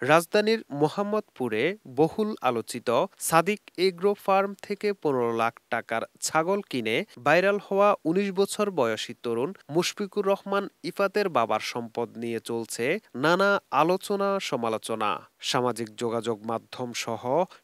রাজধানীর মোহাম্মদপুরে বহুল আলোচিত সাদিক এগ্রো ফার্ম থেকে ১৫ লাখ টাকার ছাগল কিনে ভাইরাল হওয়া ১৯ বছর বয়সী তরুণ মুশফিকুর রহমান ইফাতের বাবার সম্পদ নিয়ে চলছে নানা আলোচনা সমালোচনা। সামাজিক যোগাযোগ মাধ্যম সহ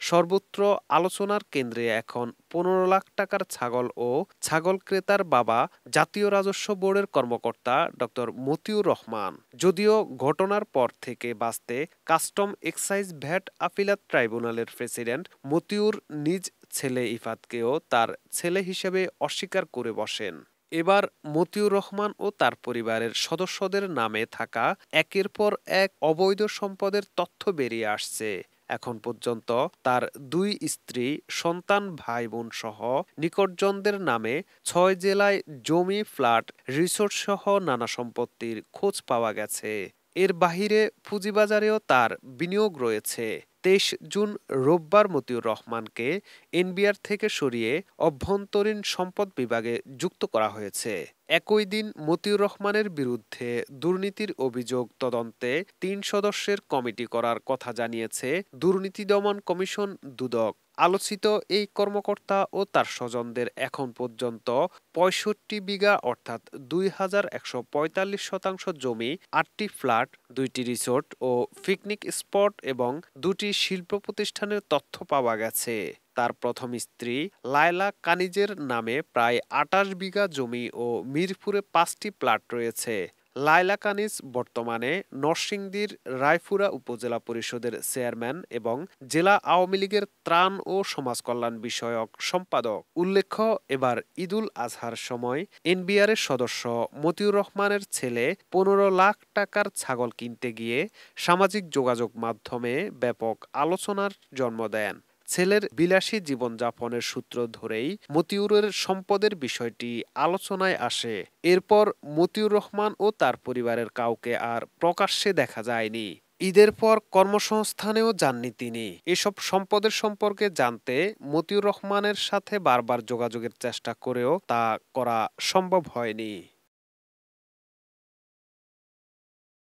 সর্বত্র আলোচনার কেন্দ্রে এখন ১৫ লাখ টাকার ছাগল ও ছাগল ক্রেতার বাবা জাতীয় রাজস্ব বোর্ডের কর্মকর্তা ডক্টর মতিউর রহমান। যদিও ঘটনার পর থেকে বাঁচতে কাস্টম এক্সাইজ ভ্যাট আপিলাত ট্রাইব্যুনালের প্রেসিডেন্ট মতিউর নিজ ছেলে ইফাতকেও তার ছেলে হিসেবে অস্বীকার করে বসেন। এবার মতিউর রহমান ও তার পরিবারের সদস্যদের নামে থাকা একের পর এক অবৈধ সম্পদের তথ্য বেরিয়ে আসছে। এখন পর্যন্ত তার দুই স্ত্রী, সন্তান, ভাই বোন সহ নিকটজনদের নামে ৬ জেলায় জমি, ফ্ল্যাট, রিসোর্ট সহ নানা সম্পত্তির খোঁজ পাওয়া গেছে। এর বাহিরে পুঁজিবাজারেও তার বিনিয়োগ রয়েছে। ২৩ জুন রোববার মতিউর রহমানকে এনবিআর থেকে সরিয়ে অভ্যন্তরীণ সম্পদ বিভাগে যুক্ত করা হয়েছে। একই দিন মতিউর রহমানের বিরুদ্ধে দুর্নীতির অভিযোগ তদন্তে ৩ সদস্যের কমিটি করার কথা জানিয়েছে দুর্নীতি দমন কমিশন দুদক। আলোচিত এই কর্মকর্তা ও তার স্বজনদের এখন পর্যন্ত ৬৫ বিঘা অর্থাৎ ২,১৪৫ শতাংশ জমি, ৮টি ফ্ল্যাট, ২টি রিসোর্ট ও পিকনিক স্পট এবং ২টি শিল্প প্রতিষ্ঠানের তথ্য পাওয়া গেছে। তার প্রথম স্ত্রী লায়লা কানিজের নামে প্রায় ২৮ বিঘা জমি ও মিরপুরে ৫টি প্লট রয়েছে। লায়লা কানিজ বর্তমানে নরসিংদীর রায়পুরা উপজেলা পরিষদের চেয়ারম্যান এবং জেলা আওয়ামী লীগের ত্রাণ ও সমাজকল্যাণ বিষয়ক সম্পাদক। উল্লেখ্য, এবার ঈদুল আজহার সময় এনবিআরের সদস্য মতিউর রহমানের ছেলে ১৫ লাখ টাকার ছাগল কিনতে গিয়ে সামাজিক যোগাযোগ মাধ্যমে ব্যাপক আলোচনার জন্ম দেন। ছেলের বিলাসী জীবনযাপনের সূত্র ধরেই মতিউরের সম্পদের বিষয়টি আলোচনায় আসে। এরপর মতিউর রহমান ও তার পরিবারের কাউকে আর প্রকাশ্যে দেখা যায়নি। ঈদের পর কর্মসংস্থানেও যাননি তিনি। এসব সম্পদের সম্পর্কে জানতে মতিউর রহমানের সাথে বারবার যোগাযোগের চেষ্টা করেও তা করা সম্ভব হয়নি।